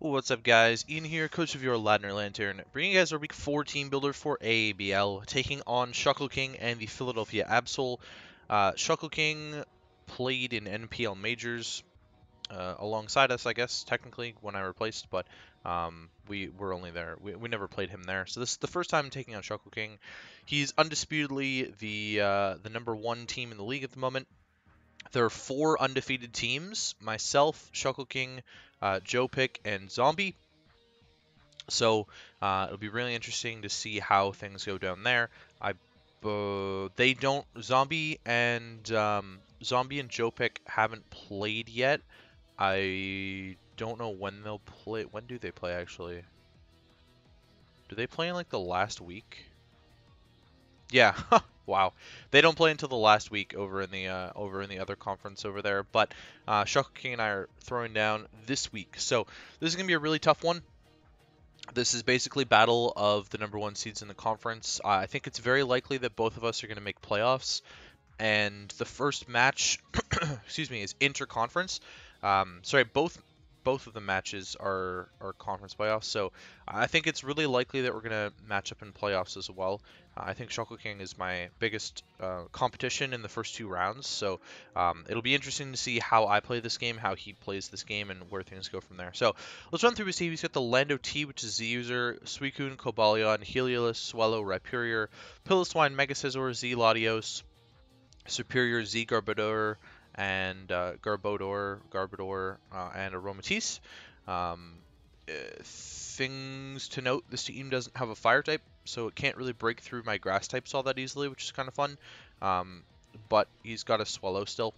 What's up, guys? Ian here, coach of your Ladner Lanturn, bringing you guys our Week 4 team builder for aABL, taking on Shuckleking and the Philadelphia Absol. Shuckleking played in NPL Majors alongside us, I guess, technically, when I replaced, but we were only there. We never played him there. So this is the first time taking on Shuckleking. He's undisputedly the number 1 team in the league at the moment. There are 4 undefeated teams: myself, Shuckleking, Joe Pick, and Zombie. So it'll be really interesting to see how things go down there. They don't Zombie and Joe Pick haven't played yet. I don't know when they'll play. When do they play actually? Do they play in like the last week? Yeah. Wow. They don't play until the last week over in the other conference over there. But Shuckleking and I are throwing down this week, so this is gonna be a really tough one. This is basically battle of the number 1 seeds in the conference. I think it's very likely that both of us are going to make playoffs, and the first match, excuse me, is interconference. Sorry, both of the matches are conference playoffs, so I think it's really likely that we're going to match up in playoffs as well. I think Shuckleking is my biggest competition in the first 2 rounds, so it'll be interesting to see how I play this game, how he plays this game, and where things go from there. So let's run through his team. He's got the Lando T, which is Z user, Suicune, Cobalion, Helios, Swellow, Rhyperior, Piloswine, Mega Scizor, Z Latios, Superior, Z Garbodor, and Garbodor, and Aromatisse. Things to note: this team doesn't have a fire type, so it can't really break through my grass types all that easily, which is kind of fun. But he's got a Swellow still,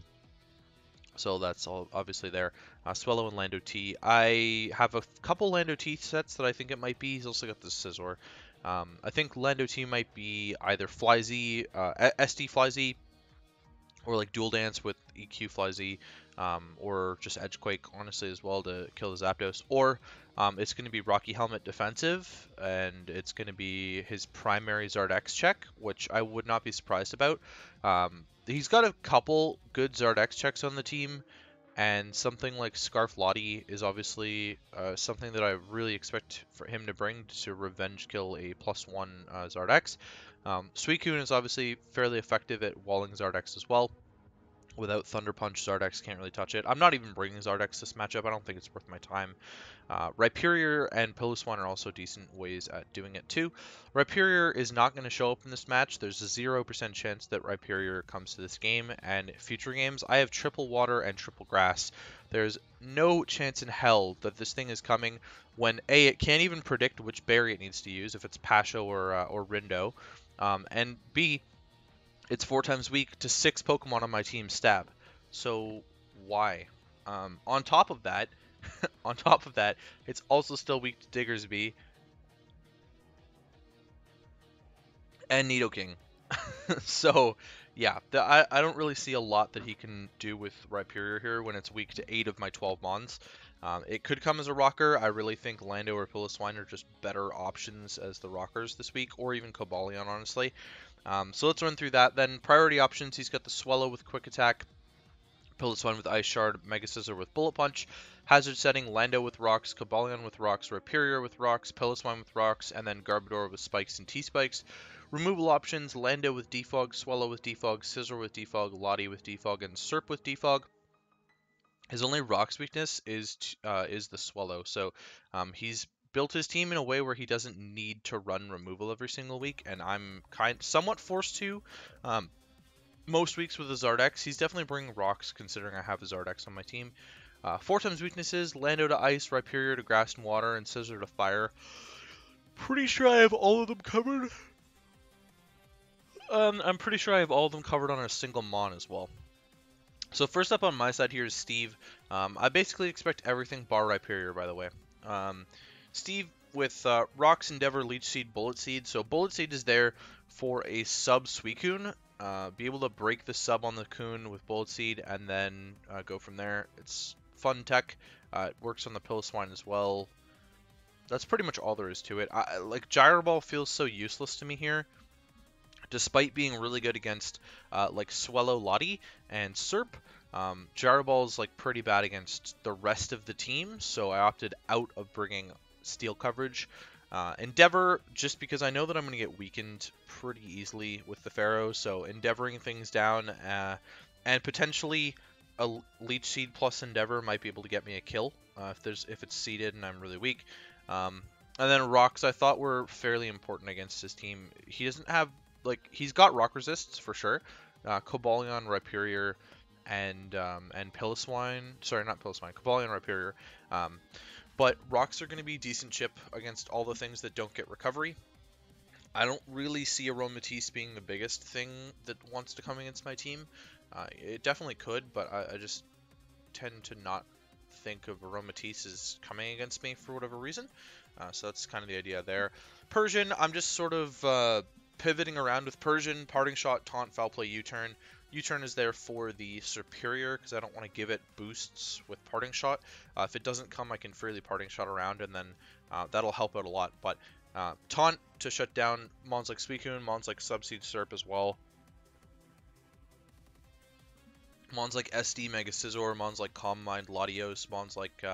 so that's all obviously there. Swellow and Lando T. I have a couple Lando T sets that I think it might be. He's also got the Scizor. I think Lando T might be either Fly-Z, SD Fly-Z, or like Dual Dance with EQ Fly-Z, or just Edgequake, honestly, as well, to kill the Zapdos. Or it's going to be Rocky Helmet defensive, and it's going to be his primary Zard X check, which I would not be surprised about. He's got a couple good Zard X checks on the team, and something like Scarf Lottie is obviously something that I really expect for him to bring to revenge kill a +1 Zard X. Suicune is obviously fairly effective at walling Zard X as well. Without Thunder Punch, Zardex can't really touch it. I'm not even bringing Zardex this matchup. I don't think it's worth my time. Rhyperior and Piloswine are also decent ways at doing it too. Rhyperior is not going to show up in this match. There's a 0% chance that Rhyperior comes to this game, and future games, I have triple water and triple grass. There's no chance in hell that this thing is coming when A, it can't even predict which berry it needs to use, if it's Pasho or Rindo, and B, it's 4 times weak to 6 Pokemon on my team stab. So why? On top of that, it's also still weak to Diggersby and Nidoking. So yeah, I don't really see a lot that he can do with Rhyperior here when it's weak to 8 of my 12 Mons. It could come as a rocker. I really think Lando or Piloswine are just better options as the rockers this week, or even Cobalion, honestly. So let's run through that. Then priority options, he's got the Swellow with Quick Attack, Piloswine with Ice Shard, Mega Scizor with Bullet Punch, Hazard Setting, Lando with Rocks, Cobalion with Rocks, Rhyperior with Rocks, Piloswine with Rocks, and then Garbodor with Spikes and T-Spikes. Removal options, Lando with Defog, Swellow with Defog, Scizor with Defog, Lottie with Defog, and Serp with Defog. His only Rocks weakness is the Swellow, so he's built his team in a way where he doesn't need to run removal every single week, and I'm somewhat forced to. Most weeks with a Zardex, he's definitely bringing Rocks, considering I have a Zardex on my team. 4 times weaknesses: Lando to Ice, Rhyperior to Grass and Water, and Scizor to Fire. Pretty sure I have all of them covered. I'm pretty sure I have all of them covered on a single Mon as well. So first up on my side here is Steve. I basically expect everything bar Rhyperior, by the way. Steve with Rocks, Endeavor, Leech Seed, Bullet Seed. So Bullet Seed is there for a sub Suicune. Be able to break the sub on the Coon with Bullet Seed and then go from there. It's fun tech. It works on the Piloswine as well. That's pretty much all there is to it. Like Gyro Ball feels so useless to me here, despite being really good against like Swellow, Lottie, and Serp. Gyro Ball is like pretty bad against the rest of the team, so I opted out of bringing steel coverage. Endeavor, just because I know that I'm going to get weakened pretty easily with the Pharaoh, so endeavoring things down, and potentially a Leech Seed plus Endeavor might be able to get me a kill if it's seeded and I'm really weak. And then rocks I thought were fairly important against his team. He doesn't have, like, he's got rock resists for sure. Cobalion, Rhyperior, and Pilliswine. Sorry, not Pilliswine. Cobalion, Rhyperior. But rocks are going to be decent chip against all the things that don't get recovery. I don't really see Aromatisse being the biggest thing that wants to come against my team. It definitely could, but I just tend to not think of Aromatisse as coming against me for whatever reason. So that's kind of the idea there. Persian, I'm just sort of pivoting around with Persian, Parting Shot, Taunt, Foul Play, U-Turn. U-Turn is there for the Superior because I don't want to give it boosts with Parting Shot. If it doesn't come, I can freely Parting Shot around, and then that'll help out a lot. But Taunt to shut down mons like Suicune, mons like Subseed Serp as well. Mons like SD, Mega Scizor, mons like Calm Mind, Latios, mons like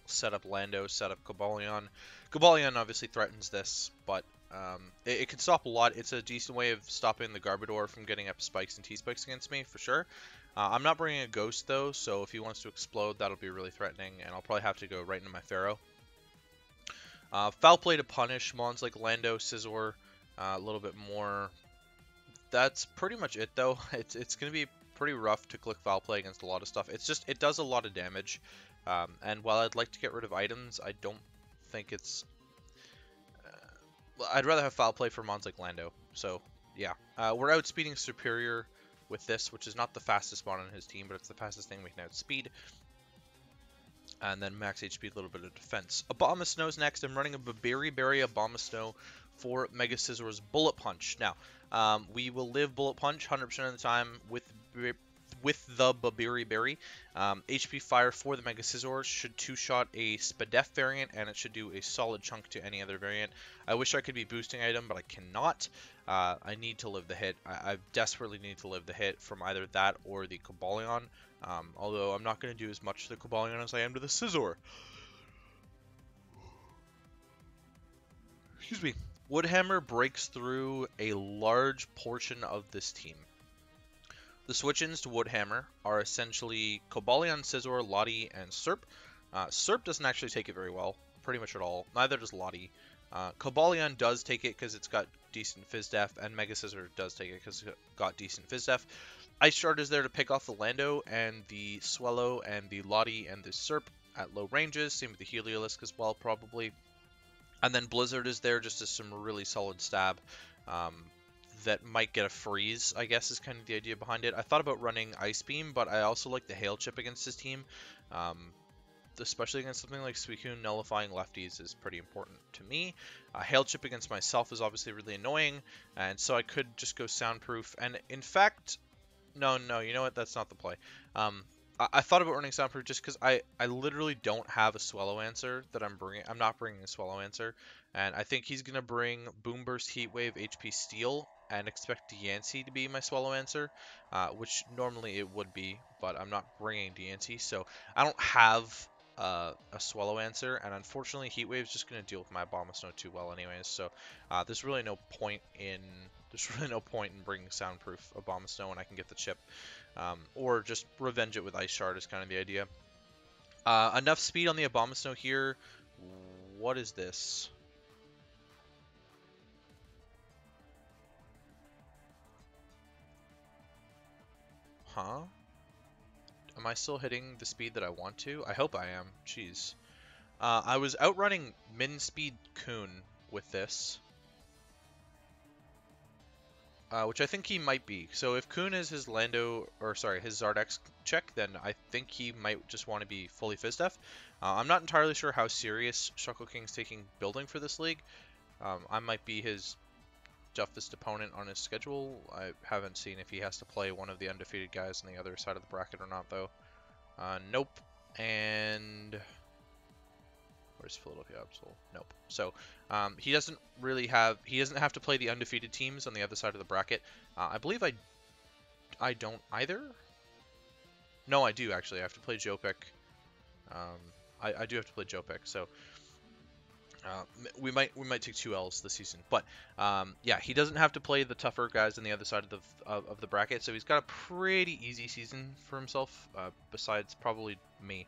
Setup Lando, Setup Cobalion. Cobalion obviously threatens this, but it can stop a lot. It's a decent way of stopping the Garbodor from getting up spikes and T-spikes against me, for sure. I'm not bringing a Ghost, though, so if he wants to explode, that'll be really threatening, and I'll probably have to go right into my Pharaoh. Foul Play to punish mons like Lando, Scizor, a little bit more. That's pretty much it, though. It's going to be pretty rough to click Foul Play against a lot of stuff. It's just, it does a lot of damage, and while I'd like to get rid of items, I don't think it's... I'd rather have Foul Play for mons like Lando, so yeah. We're outspeeding Superior with this, which is not the fastest mon on his team, but it's the fastest thing we can outspeed. And then max HP, a little bit of defense. Abomasnow's next. I'm running a Berry Abomasnow for Mega Scizor's Bullet Punch. Now, we will live Bullet Punch 100% of the time with the Berry. HP Fire for the Mega Scizor should two-shot a Spadef variant, and it should do a solid chunk to any other variant. I wish I could be boosting item, but I cannot. I need to live the hit. I desperately need to live the hit from either that or the Cobalion. Although I'm not going to do as much to the Cobalion as I am to the Scizor. Excuse me. Woodhammer breaks through a large portion of this team. The switch-ins to Woodhammer are essentially Cobalion, Scizor, Lottie, and Serp. Serp doesn't actually take it very well, pretty much at all. Neither does Lottie. Cobalion does take it because it's got decent Fizdef, and Mega Scizor does take it because it's got decent Fizdef. Ice Shard is there to pick off the Lando and the Swellow and the Lottie and the Serp at low ranges. Same with the Heliolisk as well, probably. And then Blizzard is there just as some really solid stab that might get a freeze, I guess, is kind of the idea behind it. I thought about running Ice Beam, but I also like the Hail Chip against his team. Especially against something like Suicune, nullifying lefties is pretty important to me. Hail Chip against myself is obviously really annoying, and so I could just go Soundproof. And in fact, no, you know what? That's not the play. I thought about running Soundproof just because I literally don't have a Swellow answer that I'm bringing. I'm not bringing a Swellow answer, and I think he's gonna bring Boom Burst, Heat Wave, HP Steel, and expect Diancie to be my Swellow answer, which normally it would be, but I'm not bringing Diancie, so I don't have a Swellow answer, and unfortunately Heat Wave's just gonna deal with my Abomasnow too well anyways. So there's really no point in bringing Soundproof Abomasnow when I can get the chip. Or just revenge it with Ice Shard is kind of the idea. Enough speed on the Abomasnow here. What is this? Huh? Am I still hitting the speed that I want to? I hope I am. Jeez. I was outrunning min speed Kun with this. Which I think he might be. So if Kun is his Lando, or sorry, his Zardex check, then I think he might just want to be fully Fizdef. I'm not entirely sure how serious Shuckleking's taking building for this league. I might be his toughest opponent on his schedule. I haven't seen if he has to play one of the undefeated guys on the other side of the bracket or not, though. Nope. And where's Philadelphia Absol? Nope. So he doesn't have to play the undefeated teams on the other side of the bracket. I believe I don't either. No, I do actually. I have to play Jopic. I do have to play Jopic, so we might take 2 Ls this season. But yeah, he doesn't have to play the tougher guys on the other side of the bracket, so he's got a pretty easy season for himself. Besides probably me.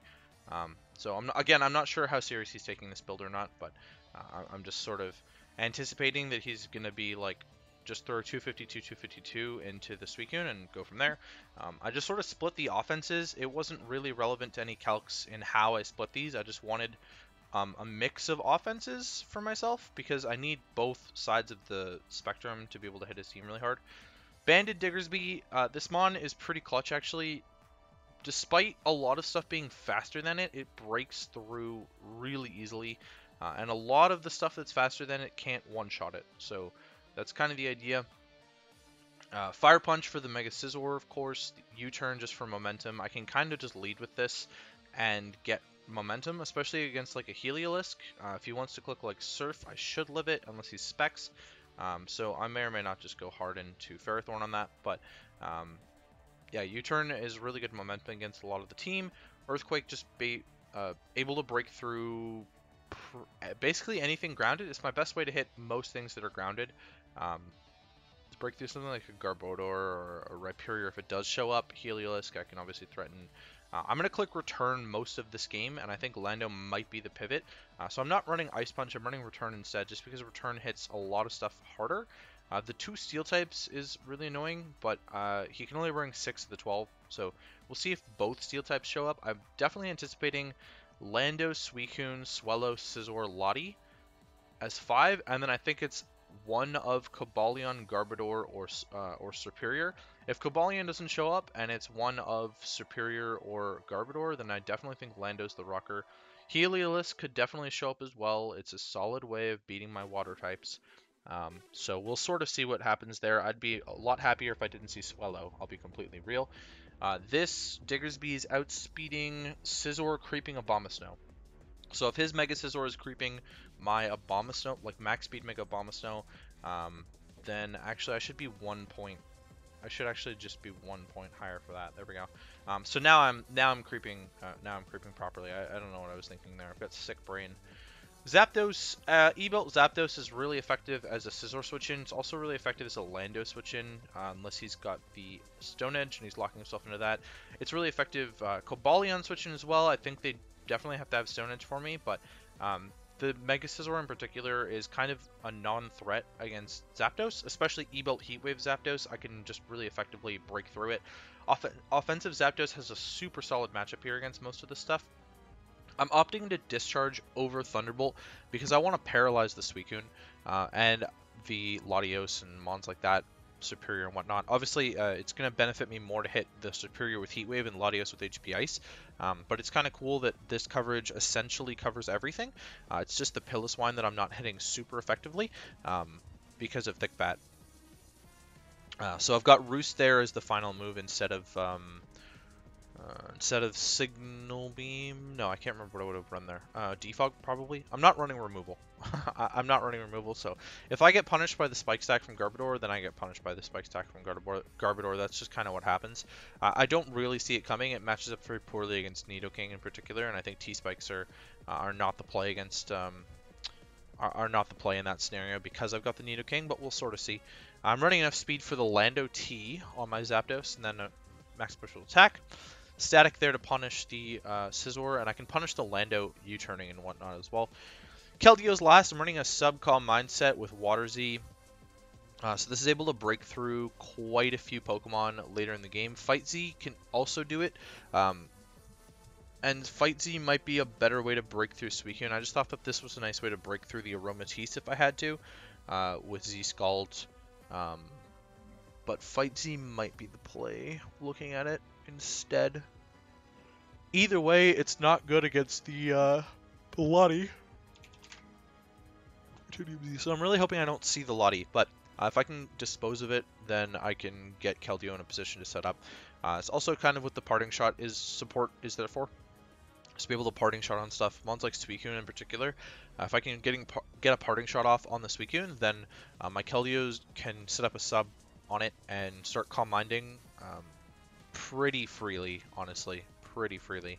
So I'm not sure how serious he's taking this build or not, but I'm just sort of anticipating that he's gonna be like just throw 252, 252 into the Suicune and go from there. I just sort of split the offenses. It wasn't really relevant to any calcs in how I split these. I just wanted a mix of offenses for myself because I need both sides of the spectrum to be able to hit his team really hard. Banded Diggersby, this Mon is pretty clutch actually. Despite a lot of stuff being faster than it, it breaks through really easily. And a lot of the stuff that's faster than it can't one-shot it. So that's kind of the idea. Fire Punch for the Mega Scizor, of course. U-Turn just for momentum. I can kind of just lead with this and get momentum, especially against like a Heliolisk. If he wants to click like Surf, I should live it unless he's Specs. So I may or may not just go hard into Ferrothorn on that. But yeah, U-Turn is really good momentum against a lot of the team. Earthquake just be able to break through basically anything grounded. It's my best way to hit most things that are grounded. To break through something like a Garbodor or a Rhyperior if it does show up. Heliolisk, I can obviously threaten. I'm going to click Return most of this game, and I think Lando might be the pivot. So I'm not running Ice Punch, I'm running Return instead, just because Return hits a lot of stuff harder. The 2 Steel types is really annoying, but he can only bring 6 of the 12, so we'll see if both Steel types show up. I'm definitely anticipating Lando, Suicune, Swellow, Scizor, Lottie as 5, and then I think it's one of Cobalion, Garbodor, or Superior. If Cobalion doesn't show up and it's one of Superior or Garbodor, then I definitely think Lando's the rocker. Heliolisk could definitely show up as well. It's a solid way of beating my water types. So we'll sort of see what happens there. I'd be a lot happier if I didn't see Swellow. I'll be completely real. This Diggersby is outspeeding Scizor, creeping Abomasnow. So if his Mega Scizor is creeping my Abomasnow, like max speed Mega Abomasnow, then actually I should be 1 point. I should actually just be 1 point higher for that. There we go. So now I'm creeping properly. I don't know what I was thinking there. I've got sick brain. Zapdos, E-Belt Zapdos is really effective as a Scizor switch-in. It's also really effective as a Lando switch-in, unless he's got the Stone Edge and he's locking himself into that. It's really effective Cobalion switch-in as well. I think they definitely have to have Stone Edge for me, but the Mega Scizor in particular is kind of a non-threat against Zapdos, especially E-Belt Heat Wave Zapdos. I can just really effectively break through it. Offensive Zapdos has a super solid matchup here against most of this stuff. I'm opting to Discharge over Thunderbolt because I want to paralyze the Suicune and the Latios and mons like that, Superior and whatnot. Obviously, it's going to benefit me more to hit the Superior with Heat Wave and Latios with HP Ice, but it's kind of cool that this coverage essentially covers everything. It's just the Piloswine that I'm not hitting super effectively because of Thick Bat. So I've got Roost there as the final move instead of Signal Beam. No, I can't remember what I would have run there. Defog, probably. I'm not running Removal. I'm not running Removal, so if I get punished by the Spike Stack from Garbodor, then I get punished by the Spike Stack from Garbodor. That's just kind of what happens. I don't really see it coming. It matches up very poorly against Nidoking in particular, and I think T-Spikes are not the play against... are not the play in that scenario because I've got the Nidoking, but we'll sort of see. I'm running enough speed for the Lando T on my Zapdos, and then a max special attack. Static there to punish the Scizor, and I can punish the Lando U-turning and whatnot as well. Keldio's last. I'm running a Sub-Calm Mindset with Water Z. So this is able to break through quite a few Pokemon later in the game. Fight Z can also do it. And Fight Z might be a better way to break through Suicune. I just thought that this was a nice way to break through the Aromatisse if I had to, with Z Scald. But Fight Z might be the play, looking at it instead. Either way, it's not good against the Lottie. So I'm really hoping I don't see the Lottie, but if I can dispose of it, then I can get Keldeo in a position to set up. It's also kind of what the Parting Shot support is there for. Just be able to Parting Shot on stuff. Mons like Suicune in particular. If I can get a Parting Shot off on the Suicune, then my Keldeos can set up a sub on it and start Calm Minding pretty freely, honestly, pretty freely.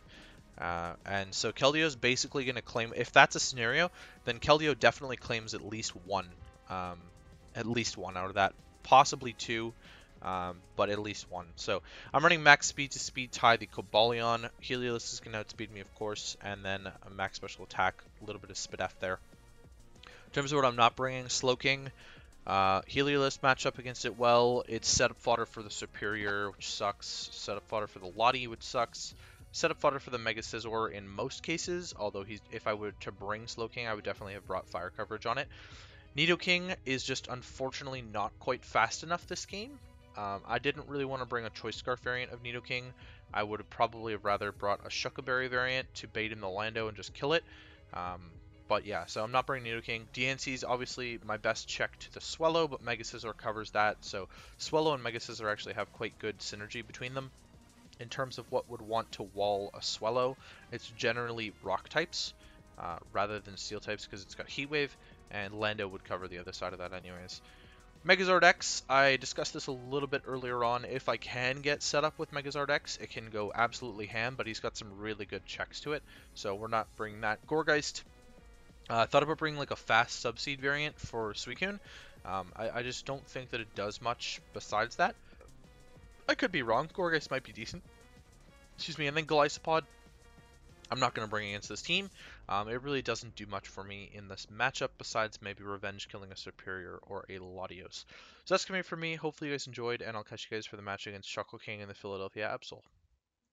And so Keldio's basically going to claim, if that's a scenario, then Keldeo definitely claims um, at least one out of that, possibly two, but at least one. So I'm running max speed to speed tie the Cobalion. Helios is going to outspeed me, of course, and then a max special attack, a little bit of Spadef there. In terms of what I'm not bringing, Slowking. Heliolisk matchup against it well. It's setup fodder for the Superior, which sucks. Setup fodder for the Lottie, which sucks. Setup fodder for the Mega Scizor in most cases, although if I were to bring Slowking, I would definitely have brought fire coverage on it. Nidoking is just unfortunately not quite fast enough this game. I didn't really want to bring a Choice Scarf variant of Nidoking. I would have probably rather brought a Shuckleberry variant to bait in the Lando and just kill it. But yeah, so I'm not bringing Nidoking. DNC is obviously my best check to the Swellow, but Mega Scizor covers that. So Swellow and Mega Scizor actually have quite good synergy between them. In terms of what would want to wall a Swellow, it's generally rock types rather than steel types because it's got Heat Wave, and Lando would cover the other side of that anyways. Megazord X, I discussed this a little bit earlier on. If I can get set up with Megazord X, it can go absolutely ham, but he's got some really good checks to it, so we're not bringing that. Gourgeist, I thought about bringing like a fast Subseed variant for Suicune. I just don't think that it does much besides that. I could be wrong. Gourgeist might be decent. Excuse me, and then Golisopod, I'm not going to bring against this team. It really doesn't do much for me in this matchup besides maybe revenge killing a Superior or a Latios. So that's going to be it for me. Hopefully you guys enjoyed, and I'll catch you guys for the match against Shuckleking and the Philadelphia Absol.